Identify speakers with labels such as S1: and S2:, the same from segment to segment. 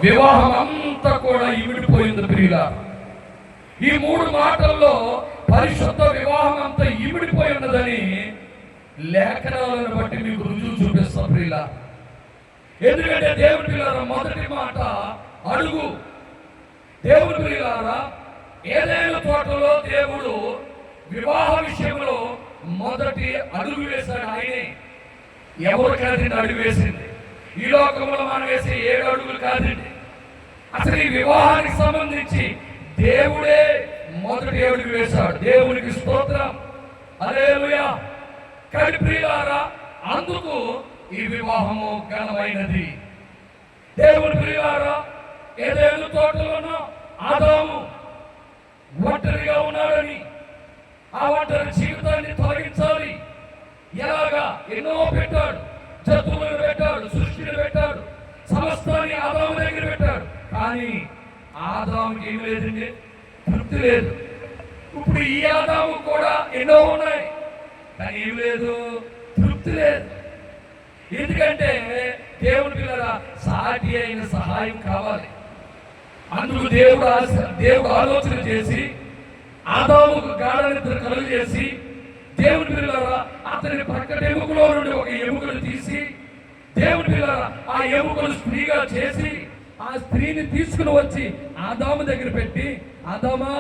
S1: వివాహం అంతా కూడా ఇమిడిపోయింది ప్రియులా. ఈ 3 మాటల్లో పరిశుద్ధ వివాహం అంతా ఇమిడిపోయి ఉన్నదని లేఖనాలను బట్టి మీకు రుజువు చూపిస్తాం ప్రియులా. ఎందుకంటే దేవుని ప్రియులారా, మొదటి మాట అడుగు. దేవుని ప్రియులారా, ఏదైనా తోటలో దేవుడు వివాహ విషయంలో మొదటి అడుగు వేశాడు ఆయనే. ఎవరు కాదండి అడుగు వేసింది? ఈ లోకంలో మనం వేసే 7 అడుగులు కాదండి. అసలు ఈ వివాహానికి సంబంధించి దేవుడే మొదటి అడుగు వేశాడు. దేవునికి స్తోత్రం, హల్లెలూయా. కానీ ప్రియులారా, అందుకు ఈ వివాహము ఘనమైనది. దేవుని ప్రియులారా, ఏదైనా తోటలోనూ ఆదాము ఒంటరిగా ఉన్నాడని, ఆ ఒంటరి జీవితాన్ని తొలగించాలి. ఎలాగా? ఎన్నో పెట్టాడు, జంతువులను పెట్టాడు, సృష్టిని పెట్టాడు, సమస్తాన్ని ఆదాము దగ్గర పెట్టాడు. కానీ ఆదాముకి ఏమి లేదండి, తృప్తి లేదు. ఇప్పుడు ఈ ఆదాము కూడా ఎన్నో ఉన్నాయి, కానీ ఏమి లేదు, తృప్తి లేదు. ఎందుకంటే దేవుని పిల్లల సాటి అయిన సహాయం కావాలి. అందుకు దేవుడు ఆలోచన చేసి ఆదాముకు గాఢ నిద్ర కలుగు చేసి, దేవుని పిల్లల అతని ప్రక్కన ఎముకలో నుండి ఒక ఎముకను తీసి, దేవుని పిల్లల ఆ ఎముకను స్త్రీగా చేసి, ఆ స్త్రీని తీసుకుని వచ్చి ఆదాము దగ్గర పెట్టి, ఆదామా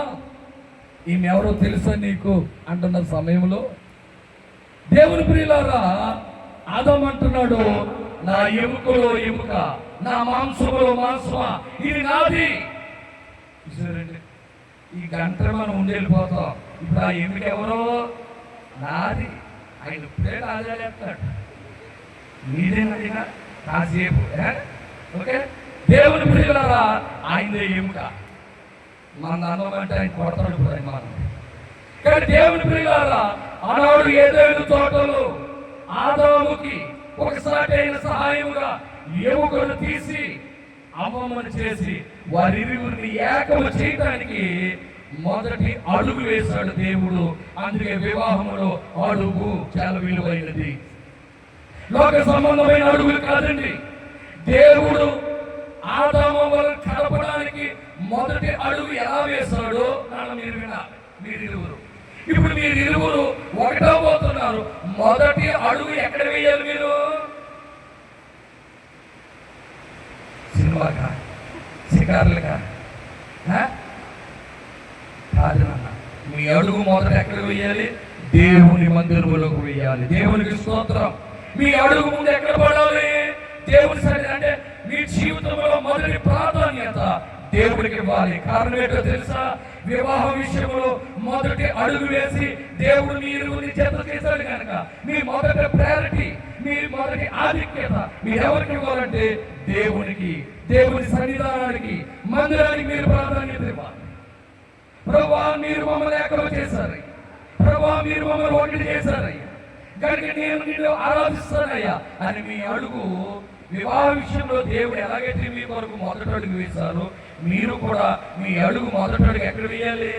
S1: ఈమె ఎవరో తెలుసా నీకు అంటున్న సమయంలో దేవుని ప్రియులారా, ఆదాము అంటున్నాడు, నా ఎముకలో ఎముక, నా మాంసములో మాంసమా, ఇది నాది. ఈ గంట మనం ఉండెళ్ళిపోతాం. ఇప్పుడు ఆ ఎముక ఎవరో నాది. ఆయన ఇప్పుడే రాజాలేస్తాడు, నీదేనదిగా కాసేపు. ఓకే, దేవుని ప్రియులారా, ఆయనదే ఎముక. మన అన్నమంటే ఆయన కొడతాడు ఇప్పుడు ఆయన మనం. కానీ దేవుని ప్రియులారా, ఆనాడు ఏదైనా తోటలో ఆదాముకి ఒకసారి అయిన సహాయముగా ఎముకను తీసి అమ్మమ్మని చేసి వారిరువురిని ఏకము చేయడానికి మొదటి అడుగు వేశాడు దేవుడు. అందుకే వివాహములో అడుగు చాలా విలువైనది. లోక సంబంధమైన అడుగులు కాదండి. దేవుడు ఆదామును కలపడానికి మొదటి అడుగు ఎలా వేశాడో మీరు వినాలి. మీరిరువురు ఇప్పుడు మీరిరువురు ఒకటో పోతున్నారు. మొదటి అడుగు ఎక్కడ వేయాలి? మీరు సినిమాగా, షికారులుగా కాదు నాన్న. మీ అడుగు మొదట ఎక్కడ వేయాలి? దేవుని మందిరములోకి వేయాలి. దేవునికి స్తోత్రం. మీ అడుగు ముందు ఎక్కడ పడాలి? దేవుని సన్నిధి. అంటే మీ జీవితంలో మొదటి ప్రాధాన్యత దేవుడికి ఇవ్వాలి. కారణం ఏంటో తెలుసా? వివాహ విషయంలో మొదటి అడుగు వేసి దేవుడు మీరు జత చేశాడు కనుక మీ మొదటి ప్రయారిటీ, మీ మొదటి ఆధిక్యత మీరు ఎవరికి ఇవ్వాలంటే దేవునికి, దేవుని సన్నిధానానికి, మందిరానికి మీరు ప్రాధాన్యత ఇవ్వాలి. ప్రభువా, మీరు మమ్మల్ని ఎక్కడో చేశారు, ప్రభువా మీరు మమ్మల్ని ఒకటి చేశారు కనుక నేను నిన్ను ఆరాధిస్తానయ్యా అని మీ అడుగు వివాహ విషయంలో దేవుడు ఎలాగైతే మీ కొరకు మొదటి అడుగు వేశారో మీరు కూడా మీ అడుగు మొదటి అడుగు ఎక్కడ వేయాలి?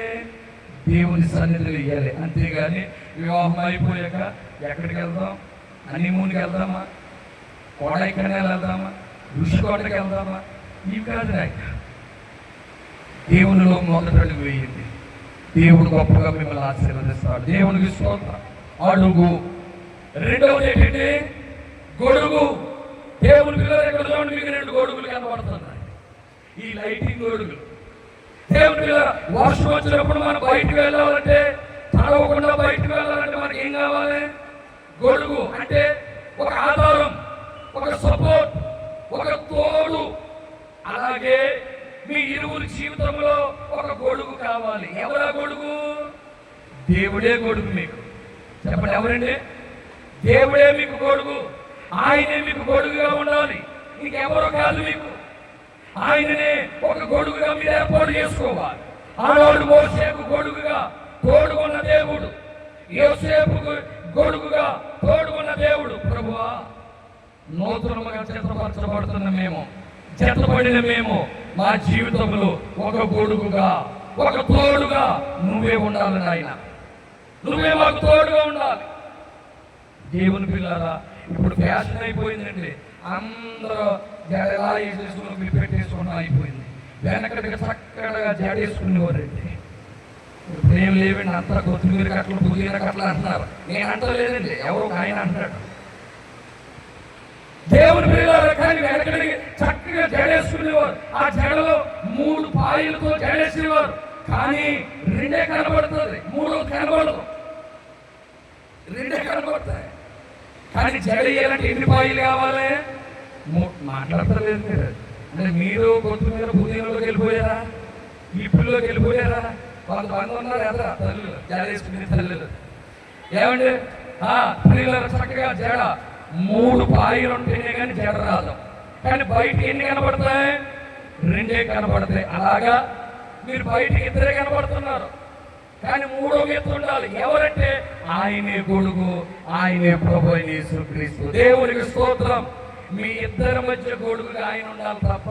S1: దేవుని సన్నిధిలో వేయాలి. అంతేగాని వివాహం అయిపోయాక ఎక్కడికి వెళ్దాం? హనీమూన్కి వెళ్దామా? కొడైకెనాల్ వెళ్దామా? ఋషికోటకి వెళ్దామా? ఇవి కాదు. దేవునిలో మొదటి అడుగు వేయండి. దేవుడు గొప్పగా మిమ్మల్ని ఆశీర్వదిస్తాడు. దేవునికి స్తోత్రం. అడుగు. రెండవది ఏంటంటే గొడుగు. దేవుని పిల్లలు ఎక్కడ చూడండి, మీకు 2 గొడుగులు కనబడుతున్నాయి. ఈ లైటింగ్ గొడుగులు. దేవుని పిల్లల వర్షం వచ్చినప్పుడు మనం బయటకు వెళ్ళాలంటే, తడవకుండా బయటకు వెళ్ళాలంటే మనకి ఏం కావాలి? గొడుగు. అంటే ఒక ఆధారం, ఒక సపోర్ట్, ఒక తోడు. అలాగే మీ ఇరువురి జీవితంలో ఒక గొడుగు కావాలి. ఎవరా గొడుగు? దేవుడే గొడుగు మీకు. చెప్పండి, ఎవరండి? దేవుడే మీకు గొడుగు. ఆయనే మీకు గొడుగుగా ఉండాలి. ఇంకెవరో కాదు మీకు. ఆయననే ఒక గొడుగుగా మీరు ఏర్పాటు చేసుకోవాలి. ఆనాడు మోసేకు గొడుగుగా తోడుకున్న దేవుడు, యోసేపుకు గొడుగుగా తోడుకున్న దేవుడు. ప్రభువా, నూతనముగా చిత్రపరచబడుతున్న మేము, చెత్తపడిన మేము, మా జీవితంలో ఒక గొడుగుగా, ఒక తోడుగా నువ్వే ఉండాలి నాయన. నువ్వే మాకు తోడుగా ఉండాలి. దేవుని పిల్లరా, ఇప్పుడు ఫ్యాషన్ అయిపోయిందండి. అందరూ ఎలా వేసేసుకుని మీరు పెట్టేసుకున్నా అయిపోయింది. వెనకటికి చక్కగా జడేసుకునేవారండి. ఇప్పుడు ఏం లేవండి, అంతా కొత్తిమీర కట్టలు పుదీనా కట్టలు అంటున్నారు. నేను అంటలేదండి, ఎవరో ఆయన అంటాడు. దేవుని పిల్లలు కానీ వెనకటికి చక్కగా జడేసుకునేవారు. ఆ జడలో 3 పాయలతో జడేసేవారు. కానీ 2 కనబడుతుంది, 3 కనబడదు. 2 కనబడతాయి. కానీ జడ వేయాలంటే ఎన్ని పాయలు కావాలి? మాట్లాడతలేదు మీరు. అంటే మీరు కొత్తిమీర పుదీనాలోకి వెళ్ళిపోయారా, ఇప్పుల్లోకి వెళ్ళిపోయారా? కొంతమంది ఉన్నారు కదా తల్లులు, జడేసుకునే తల్లులు. ఏమండి పిల్లలు చక్కగా జడ 3 పాయలు ఉంటేనే కానీ జడ రాదు. కానీ బయట ఎన్ని కనబడతాయి? 2 కనబడతాయి. అలాగా మీరు బయటకి 2 కనబడుతున్నారు, కానీ 3వ ఎత్తు ఉండాలి. ఎవరంటే ఆయనే గొడుగు, ఆయనే ప్రభు అయిన యేసుక్రీస్తు. దేవునికి స్తోత్రం. మీ ఇద్దరి మధ్య గొడుగుగా ఆయన ఉండాలి తప్ప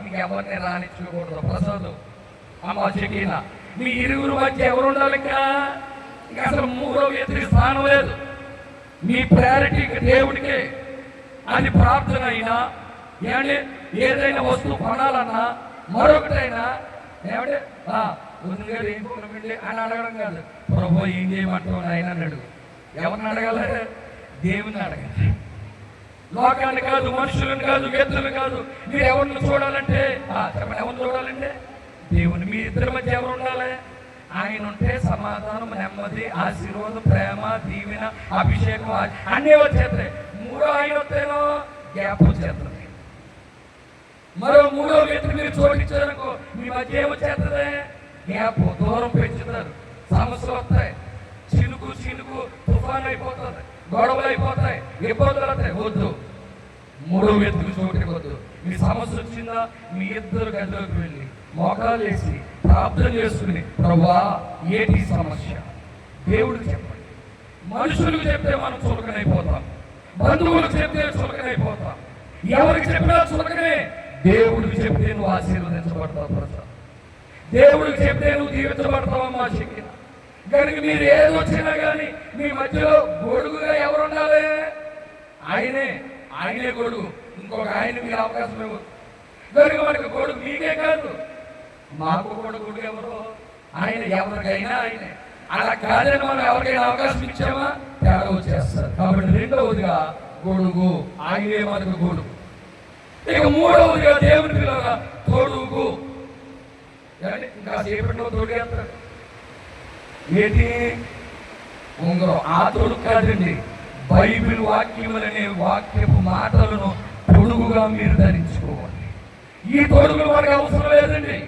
S1: ఇంకెవరిని రానిచ్చకూడదు. ప్రసాదం అమ్మ చెక్కిన మీ ఇరుగురు మధ్య ఎవరు ఉండాలి? ఇంకా అసలు 3వ ఎత్తుకి స్థానం లేదు. మీ ప్రయారిటీ దేవుడికే. అది ప్రార్థన అయినా, ఏమంటే ఏదైనా వస్తువు కొనాలన్నా, మరొకటైనా, ఏమంటే గారు ఏం కొనకండి అని అడగడం కాదు. ప్రభు ఏం చేయమంటావు ఆయన అన్నాడు. ఎవరిని అడగాలి? దేవుని అడగాలి. లోకాన్ని కాదు, మనుషులను కాదు, వ్యక్తులను కాదు. మీరు ఎవరిని చూడాలంటే చెప్పండి, ఎవరిని చూడాలంటే దేవుని. మీ ఇద్దరి మధ్య ఎవరు ఉండాలి? ఆయన ఉంటే సమాధానం, నెమ్మది, ఆశీర్వాదం, ప్రేమ, దీవెన, అభిషేకం అన్నీ వచ్చేస్తాయి. 3వ ఆయన వస్తేనో గ్యాప్ వచ్చేస్తుంది. మరో 3వ వ్యక్తి మీరు చోటించారనుకో, మీ మధ్య ఏమొచ్చేస్తుంది? గ్యాప్, దూరం పెంచుతారు, సమస్యలు వస్తాయి, చినుకు తుఫాన్ అయిపోతుంది, గొడవలు అయిపోతాయి, ఇబ్బందులు వస్తాయి. వద్దు, 3వ వ్యక్తికి చోటికి వద్దు. మీ సమస్య వచ్చిందా, మీ ఇద్దరు గదిలోకి వెళ్ళి మోకాలు వేసి ప్రార్థన చేసుకుని, ప్రభువా ఏంటి సమస్య దేవుడికి చెప్పండి. మనుషులకు చెప్తే మనం చులకనైపోతాం, బంధువులకు చెప్తే చులకనైపోతాం, ఎవరికి చెప్పినా చులకనే. దేవుడికి చెప్తే నువ్వు ఆశీర్వదించబడతావు. ప్రసాద్ దేవుడికి చెప్తే నువ్వు దీవించబడతావమ్మా శక్తి. కనుక మీరు ఏది వచ్చినా కానీ మీ మధ్యలో గొడుగుగా ఎవరు ఉండాలి? ఆయనే గొడుగు. ఇంకొక ఆయన మీరు అవకాశం ఇవ్వదు. కనుక మనకి గొడుగు మీకే కాదు, మాకు కూడా గొడుగు ఎవరు? ఆయన. ఎవరికైనా ఆయనే. అలా కాదని మనం ఎవరికైనా అవకాశం ఇచ్చామా తేడా వచ్చేస్తారు. కాబట్టి 2వదిగా గొడుగు, ఆయనే మనకు గొడుగు. ఇక 3వదిగా దేవుని పిల్లగా తొడుగు. ఇంకా సేపట్లో తొడిగేస్తాడు. ఏంటి? ఉంగరం. ఆ తొడుగు కాదండి, బైబిల్ వాక్యములనే వాక్యపు మాటలను తొడుగుగా మీరు ధరించుకోవాలి. ఈ తొడుగులు మనకు అవసరం లేదండి.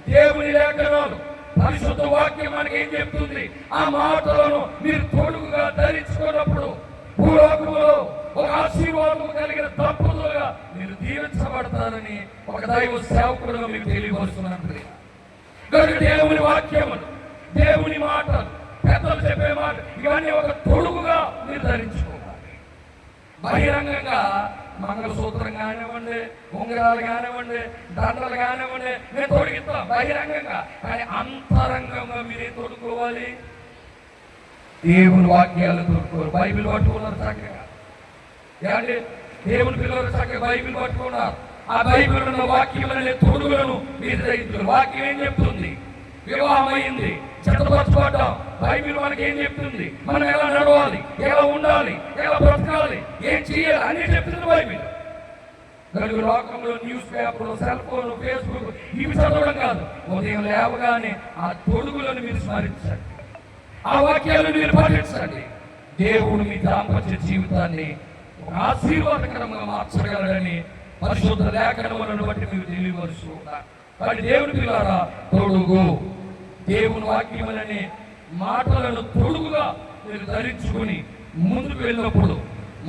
S1: దేవుని లేఖనాలు, పరిశుద్ధ వాక్యం మనకి ఏం చెప్తుంది? ఆ మాటలను మీరు తొడుగుగా ధరించుకున్నప్పుడు భూలోకములో ఒక ఆశీర్వాదం కలిగిన దంపతులుగా మీరు దీవించబడతారని ఒక దైవ సేవకుడుగా మీకు తెలియవలసినప్పుడు. కనుక దేవుని వాక్యములు, దేవుని మాటలు, పెద్దలు చెప్పే మాట, ఇవన్నీ ఒక తొడుగుగా మీరు ధరించుకోవాలి. బహిరంగంగా మంగళసూత్రం కానివ్వండి, ఉంగరాలు కానివ్వండి, దండలు కానివ్వండి మేము తొడిగిస్తాం బహిరంగంగా. కానీ అంతరంగంగా మీరేం తొడుక్కోవాలి? దేవుని వాక్యాలు తొడుక్కోరు. బైబిల్ పట్టుకున్నారు చక్కగా. ఏమంటే దేవుని పిల్లలు చక్కగా బైబిల్ పట్టుకున్నారు. ఆ బైబిల్ ఉన్న వాక్యములనే తొడుగులను మీరు ధరించారు. వాక్యం ఏం చెప్తుంది? వివాహం అయింది, చెత్తపరచుకోవటం. బైబిల్ మనకి ఏం చెప్తుంది? మనం ఎలా నడవాలి, ఎలా ఉండాలి, ఎలా బ్రతకాలి, ఏం చేయాలి అన్నీ చెప్తుంది బైబిల్. కనుక లోకంలో న్యూస్ పేపర్లు, సెల్ ఫోన్, ఫేస్బుక్ ఇవి చదవడం కాదు. ఉదయం లేవగానే ఆ తొడుగులను మీరు స్మరించండి, ఆ వాక్యాలను మీరు పాటించండి. దేవుడు మీ దాంపత్య జీవితాన్ని ఒక ఆశీర్వాదకరంగా మార్చగలడని పరిశుద్ధ లేఖనములను బట్టి మీరు తెలియవలసి. కానీ దేవుని పిల్లారా, తొడుగు, దేవుని వాక్యములని మాటలను తొడుగుగా మీరు ధరించుకుని ముందుకు వెళ్ళినప్పుడు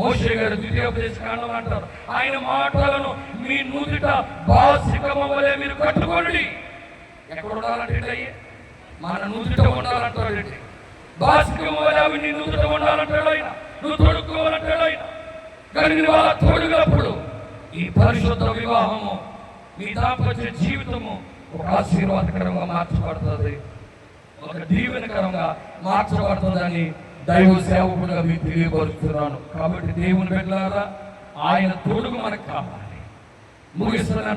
S1: మోషే గారు ద్వితీయోపదేశ కాండం అంటారు, ఆయన మాటలను మీ నుదుట బాసికము వలె మీరు కట్టుకోండి. ఎక్కడ ఉండాలంటే మన నుదుట ఉండాలంటాడు. బాసికము వలె అవి నీ నుదుట ఉండాలంటాడు ఆయన. నువ్వు తొడుక్కోవాలంటాడు ఆయన. కానీ నువ్వు అలా తొడుగినప్పుడు ఈ పరిశుద్ధ వివాహము, మీ దాంపత్య జీవితము ఒక ఆశీర్వాదకరంగా మార్చబడుతుంది, ఒక దీవెనకరంగా మార్చబడుతుందని దైవ సేవకుడుగా మీకు తెలియపరుస్తున్నాను. కాబట్టి దేవుని బిడ్డలారా, ఆయన తొడుగు మనకు కావాలి. ముగిస్తున్నాను.